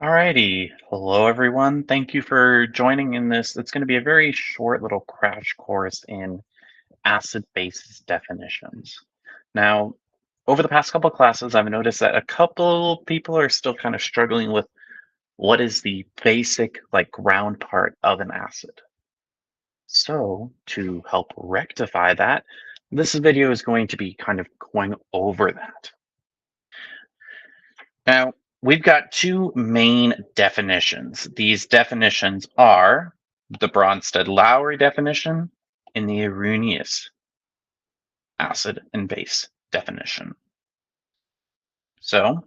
Alrighty. Hello, everyone. Thank you for joining in this. It's going to be a very short little crash course in acid-base definitions. Now, over the past couple classes, I've noticed that a couple people are still kind of struggling with what is the basic, ground part of an acid. So, to help rectify that, this video is going to be kind of going over that. Now, we've got two main definitions. These definitions are the Bronsted-Lowry definition and the Arrhenius acid and base definition. So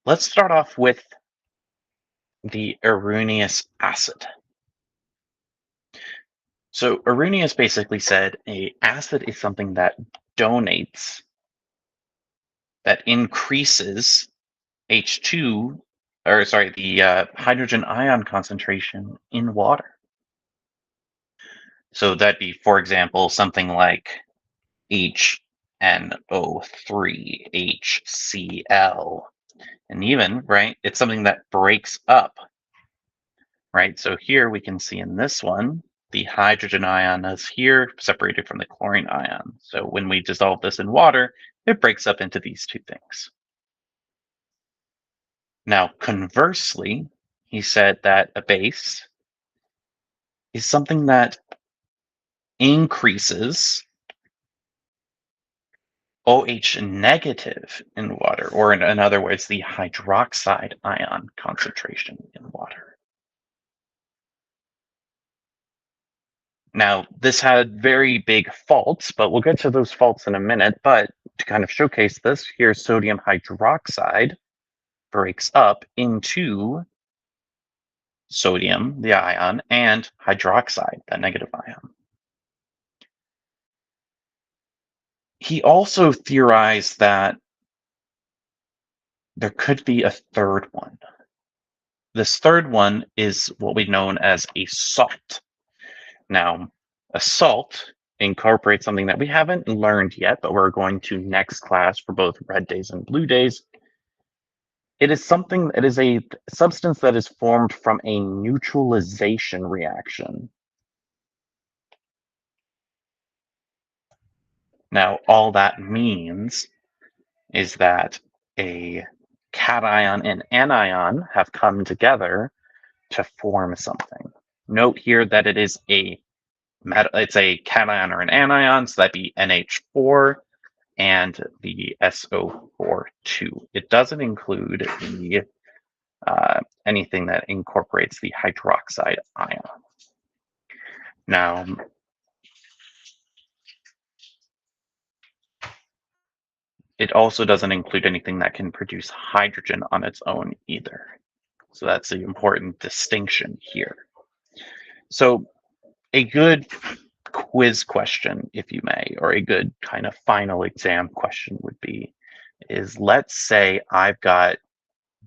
let's start off with the Arrhenius acid. So Arrhenius basically said a acid is something that donates, that increases H2, or sorry, the hydrogen ion concentration in water. So that'd be, for example, something like HNO3, HCl. And even, right, it's something that breaks up, right? So here we can see in this one, the hydrogen ion is here separated from the chlorine ion. So when we dissolve this in water, it breaks up into these two things. Now, conversely, he said that a base is something that increases OH negative in water, or in other words, the hydroxide ion concentration in water. Now, this had very big faults, but we'll get to those faults in a minute. But to kind of showcase this, here sodium hydroxide breaks up into sodium, the ion, and hydroxide, the negative ion. He also theorized that there could be a third one. This third one is what we know as a salt. Now, a salt incorporates something that we haven't learned yet, but we're going to next class for both red days and blue days. It is a substance that is formed from a neutralization reaction. Now, all that means is that a cation and anion have come together to form something. Note here that it's a cation or an anion, so that'd be NH4 and the SO4 It doesn't include the anything that incorporates the hydroxide ion. Now, it also doesn't include anything that can produce hydrogen on its own either. So that's the important distinction here. So a good quiz question, if you may, or a good kind of final exam question would be, let's say I've got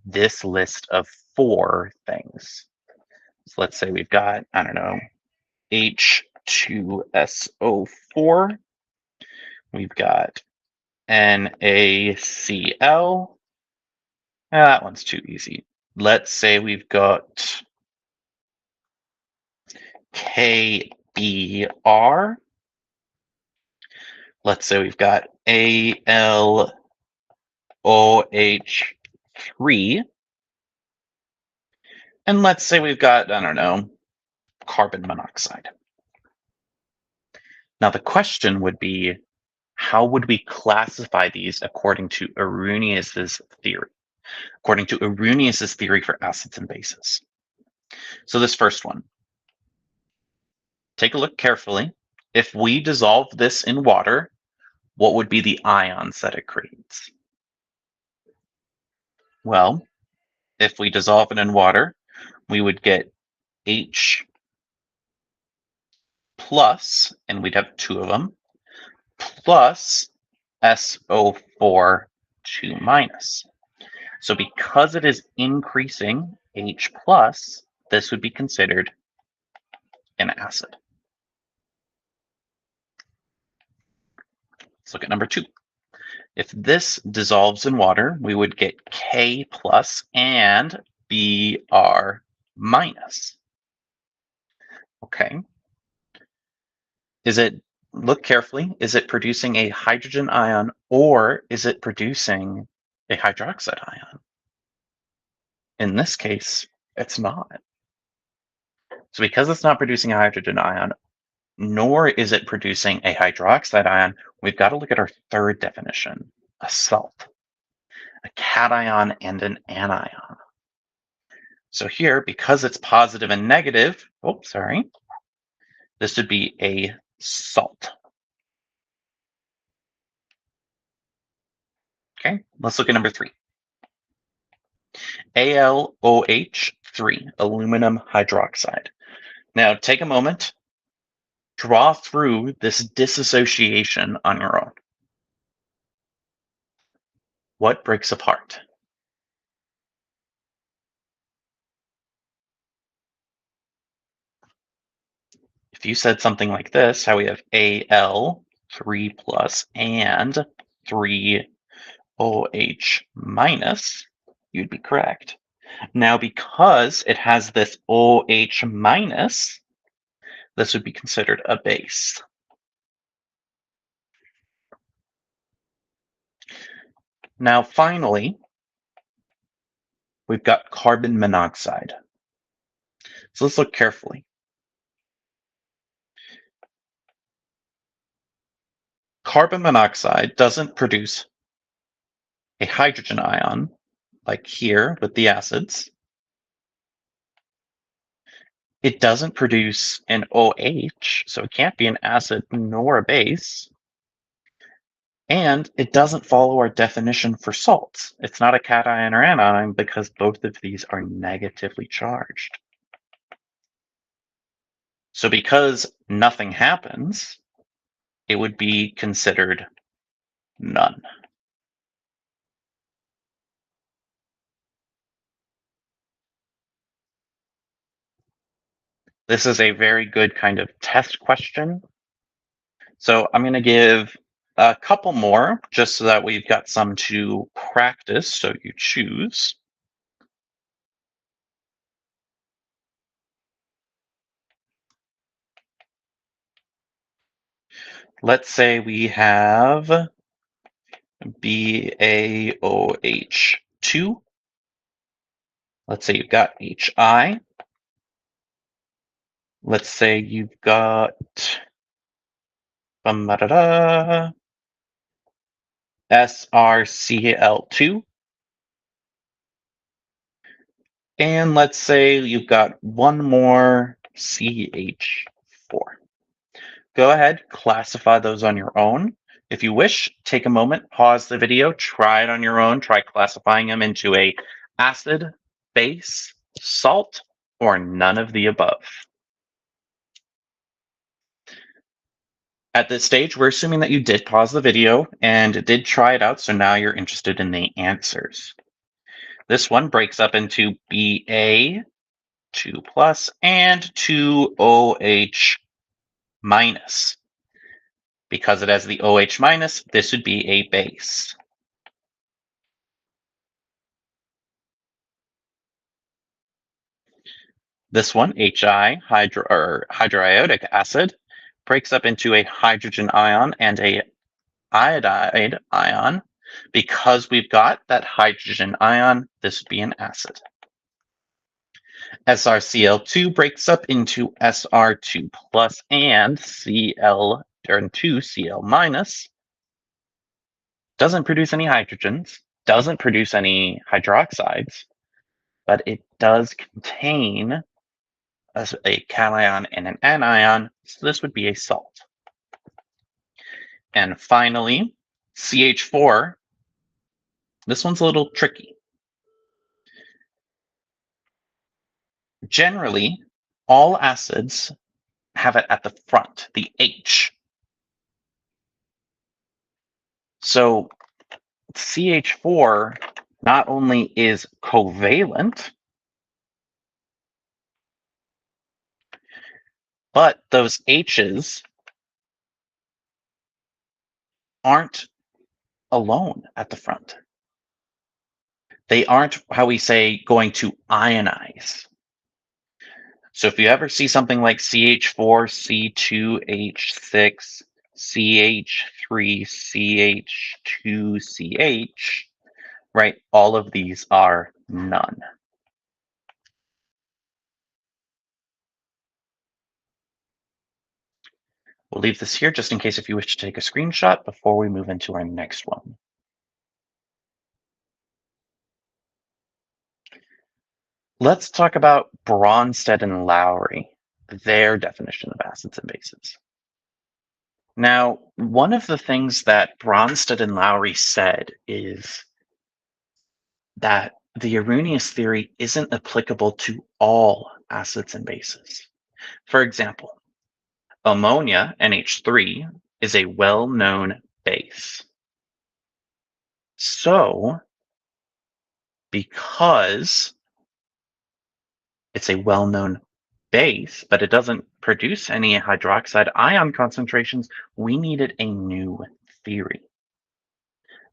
this list of 4 things. So let's say we've got, I don't know, H2SO4. We've got NaCl. That one's too easy. Let's say we've got KBr. Let's say we've got AlOH3. And let's say we've got, I don't know, carbon monoxide. Now the question would be, how would we classify these according to Arrhenius's theory? According to Arrhenius's theory for acids and bases. So this first one, take a look carefully. If we dissolve this in water, what would be the ions that it creates? Well, if we dissolve it in water, we would get H plus, and we'd have 2 of them, plus SO4 2 minus. So because it is increasing H plus, this would be considered an acid. Let's look at number 2. If this dissolves in water, we would get K plus and Br minus. Okay. Look carefully, is it producing a hydrogen ion or is it producing a hydroxide ion? In this case, it's not. So because it's not producing a hydrogen ion, nor is it producing a hydroxide ion, we've got to look at our third definition, a salt, a cation and an anion. So here, because it's positive and negative, this would be a salt. Okay, let's look at number 3. AlOH3, aluminum hydroxide. Now take a moment, draw through this dissociation on your own. What breaks apart? If you said something like this, how we have Al 3 plus and 3OH minus, you'd be correct. Now, because it has this OH minus, this would be considered a base. Now, finally, we've got carbon monoxide. So let's look carefully. Carbon monoxide doesn't produce a hydrogen ion, like here with the acids. It doesn't produce an OH, so it can't be an acid nor a base. And it doesn't follow our definition for salts. It's not a cation or anion because both of these are negatively charged. So because nothing happens, it would be considered none. This is a very good kind of test question. So I'm going to give a couple more just so that we've got some to practice. So you choose. Let's say we have BaOH2. Let's say you've got HI. Let's say you've got SrCl2. And let's say you've got one more CH4. Go ahead, classify those on your own. If you wish, take a moment, pause the video, try it on your own, try classifying them into a acid, base, salt, or none of the above. At this stage, we're assuming that you did pause the video and did try it out, so now you're interested in the answers. This one breaks up into Ba, 2 plus, and 2OH minus. Because it has the OH minus, this would be a base. This one, HI, hydroiodic acid, breaks up into a hydrogen ion and a iodide ion. Because we've got that hydrogen ion, this would be an acid. SrCl2 breaks up into Sr2 plus and Cl and 2Cl minus. Doesn't produce any hydrogens, doesn't produce any hydroxides, but it does contain a cation and an anion, so this would be a salt. And finally, CH4. This one's a little tricky. Generally, all acids have it at the front, the H. So CH4 not only is covalent, but those H's aren't alone at the front. They aren't, how we say, going to ionize. So if you ever see something like CH4, C2H6, CH3, CH2CH, right? All of these are none. We'll leave this here just in case if you wish to take a screenshot before we move into our next one. Let's talk about Bronsted and Lowry, their definition of acids and bases. Now, one of the things that Bronsted and Lowry said is that the Arrhenius theory isn't applicable to all acids and bases. For example, ammonia, NH3, is a well-known base. So, because it's a well-known base, but it doesn't produce any hydroxide ion concentrations, we needed a new theory.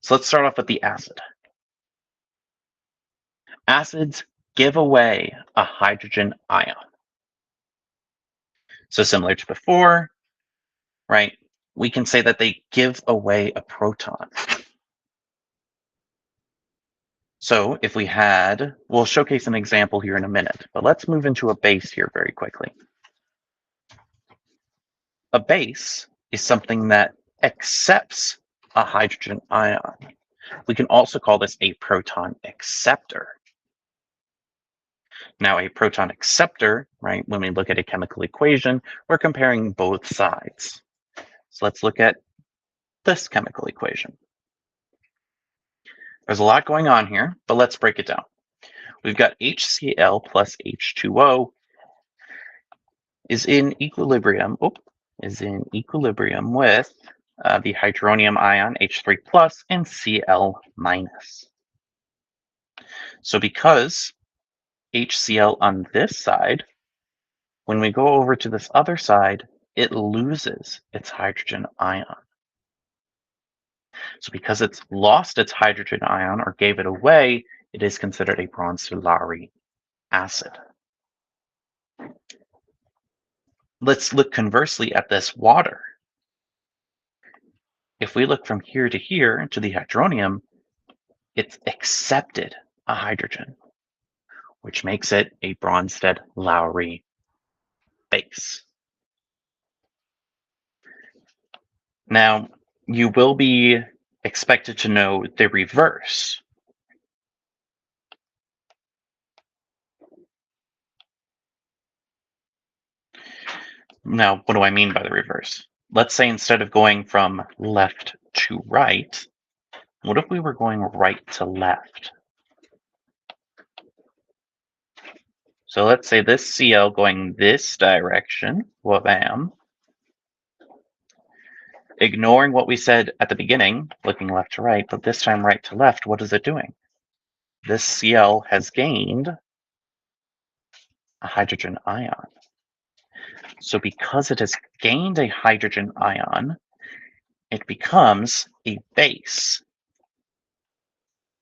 So let's start off with the acid. Acids give away a hydrogen ion. So similar to before, right? We can say that they give away a proton. So if we had, we'll showcase an example here in a minute, but let's move into a base here very quickly. A base is something that accepts a hydrogen ion. We can also call this a proton acceptor. Now, a proton acceptor, right, when we look at a chemical equation, we're comparing both sides. So let's look at this chemical equation. There's a lot going on here, but let's break it down. We've got HCl plus H2O is in equilibrium with the hydronium ion H3 plus and Cl minus. So because HCl on this side, when we go over to this other side, it loses its hydrogen ion. So because it's lost its hydrogen ion or gave it away, it is considered a Bronsted-Lowry acid. Let's look conversely at this water. If we look from here to the hydronium, it's accepted a hydrogen, which makes it a Bronsted-Lowry base. Now, you will be expected to know the reverse. Now, what do I mean by the reverse? Let's say instead of going from left to right, what if we were going right to left? So let's say this Cl going this direction, wabam. Ignoring what we said at the beginning, looking left to right, but this time right to left, what is it doing? This Cl has gained a hydrogen ion. So because it has gained a hydrogen ion, it becomes a base.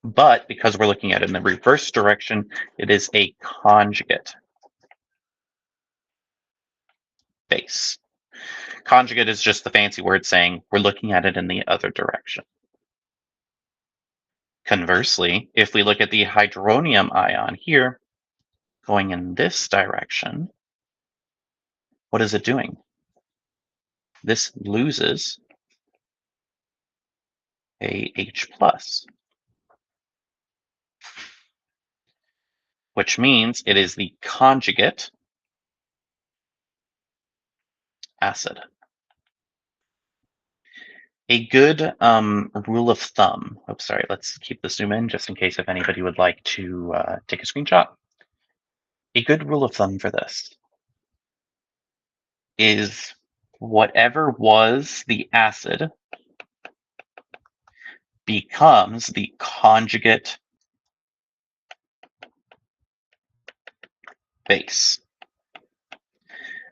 But because we're looking at it in the reverse direction, it is a conjugate base. Conjugate is just the fancy word saying we're looking at it in the other direction. Conversely, if we look at the hydronium ion here, going in this direction, what is it doing? This loses a H+, which means it is the conjugate acid. A good rule of thumb, let's keep the zoom in just in case if anybody would like to take a screenshot. A good rule of thumb for this is whatever was the acid becomes the conjugate base.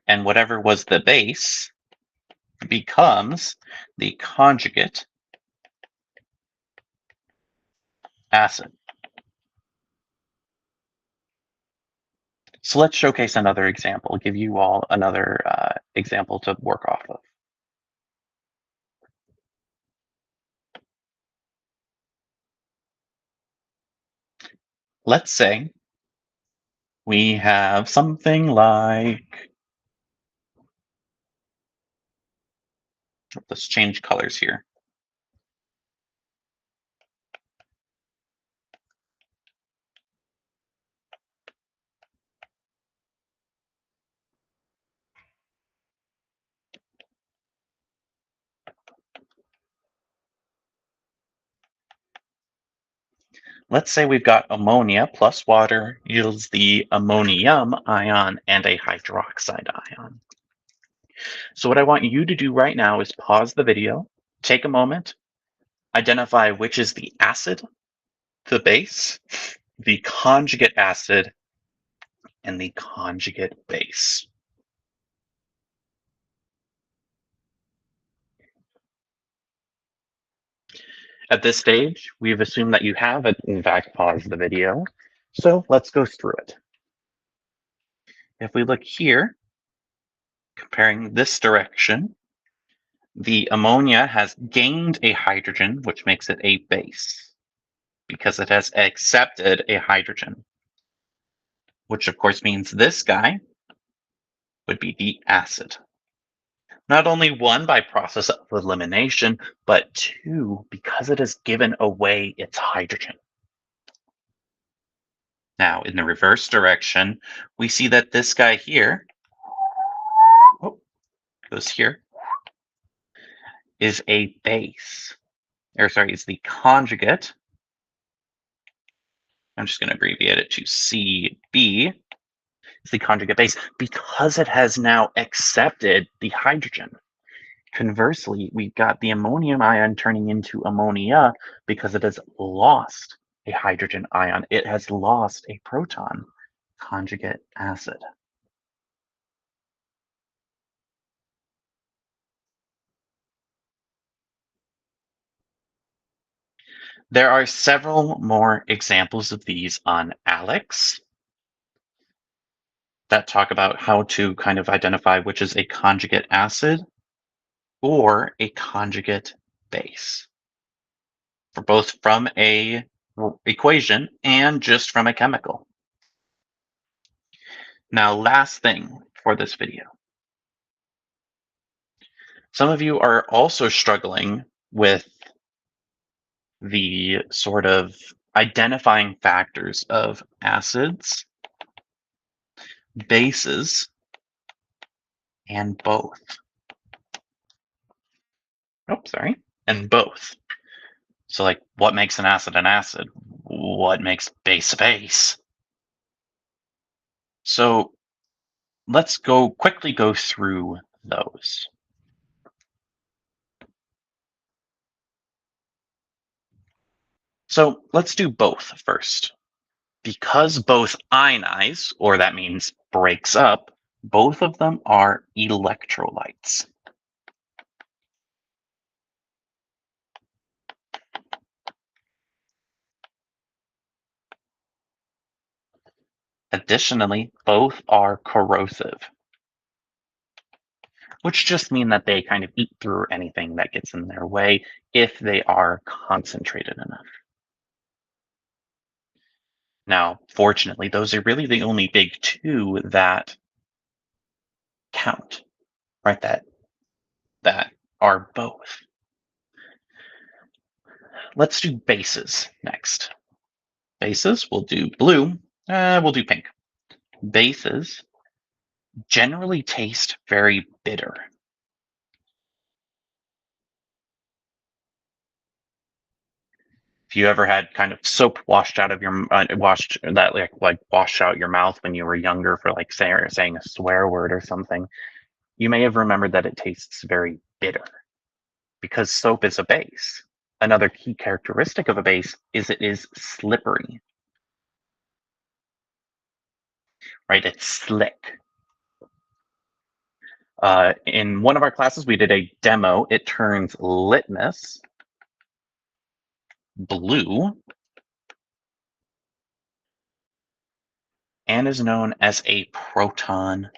And whatever was the base becomes the conjugate acid. So let's showcase another example, give you all another example to work off of. Let's say we have something like, let's change colors here. Let's say we've got ammonia plus water yields the ammonium ion and a hydroxide ion. So what I want you to do right now is pause the video, take a moment, identify which is the acid, the base, the conjugate acid, and the conjugate base. At this stage, we've assumed that you have, in fact, paused the video. So let's go through it. If we look here, comparing this direction, the ammonia has gained a hydrogen, which makes it a base, because it has accepted a hydrogen, which of course means this guy would be the acid. Not only one, by process of elimination, but two, because it has given away its hydrogen. Now, in the reverse direction, we see that this guy here, goes here, is a base. Or sorry, is the conjugate. I'm just going to abbreviate it to CB. It's the conjugate base because it has now accepted the hydrogen. Conversely, we've got the ammonium ion turning into ammonia because it has lost a hydrogen ion. It has lost a proton. Conjugate acid. There are several more examples of these on ALEKS that talk about how to kind of identify which is a conjugate acid or a conjugate base, for both from a equation and just from a chemical. Now, last thing for this video. Some of you are also struggling with the sort of identifying factors of acids, bases, and both. Oh, sorry, and both. So like, what makes an acid an acid? What makes base a base? So let's quickly go through those. So let's do both first. Because both ionize, or that means breaks up, both of them are electrolytes. Additionally, both are corrosive, which just mean that they kind of eat through anything that gets in their way if they are concentrated enough. Now, fortunately, those are really the only big two that count, right? That are both. Let's do bases next. Bases, we'll do blue, we'll do pink. Bases generally taste very bitter. If you ever had kind of soap washed out of your washed out your mouth when you were younger for like saying a swear word or something, you may have remembered that it tastes very bitter because soap is a base. Another key characteristic of a base is it is slippery, right? It's slick. In one of our classes, we did a demo. It turns litmus blue and is known as a proton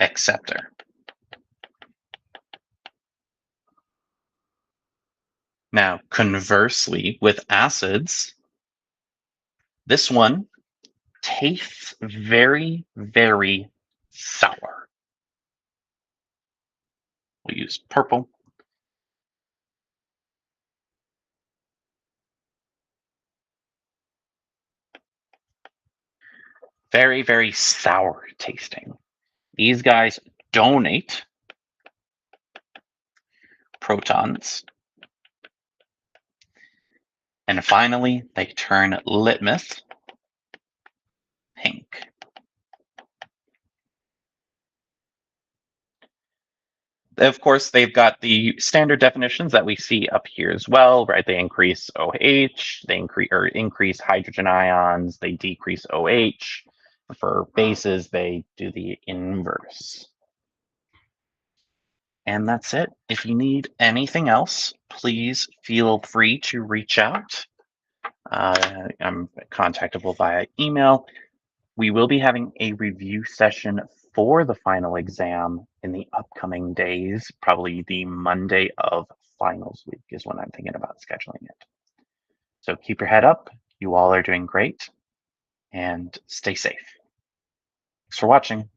acceptor. Now, conversely, with acids, this one tastes very, very sour. We'll use purple. Very, very sour tasting. These guys donate protons. And finally, they turn litmus pink. Of course, they've got the standard definitions that we see up here as well, right? They increase OH, they increase hydrogen ions, they decrease OH. For bases, they do the inverse. And that's it. If you need anything else, please feel free to reach out. I'm contactable via email. We will be having a review session for the final exam in the upcoming days. Probably the Monday of finals week is when I'm thinking about scheduling it. So keep your head up. You all are doing great and stay safe. Thanks for watching.